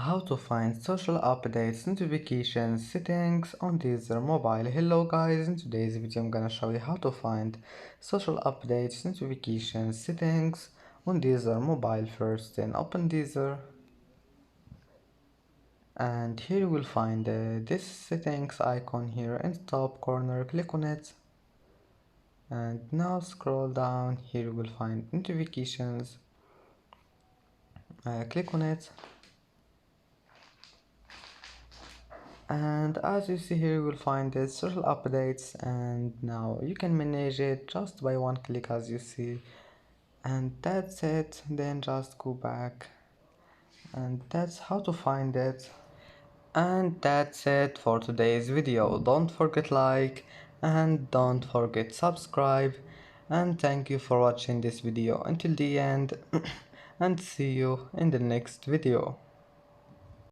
How to find social updates notifications settings on Deezer mobile. Hello guys, in today's video I'm gonna show you how to find social updates notifications settings on Deezer mobile. First then open Deezer, and here you will find this settings icon here in the top corner. Click on it, and now scroll down. Here you will find notifications. Click on it, and as you see here you will find the social updates, and now you can manage it just by one click, as you see. And that's it. Then just go back, and that's how to find it. And that's it for today's video. Don't forget like, and don't forget subscribe, and thank you for watching this video until the end and see you in the next video.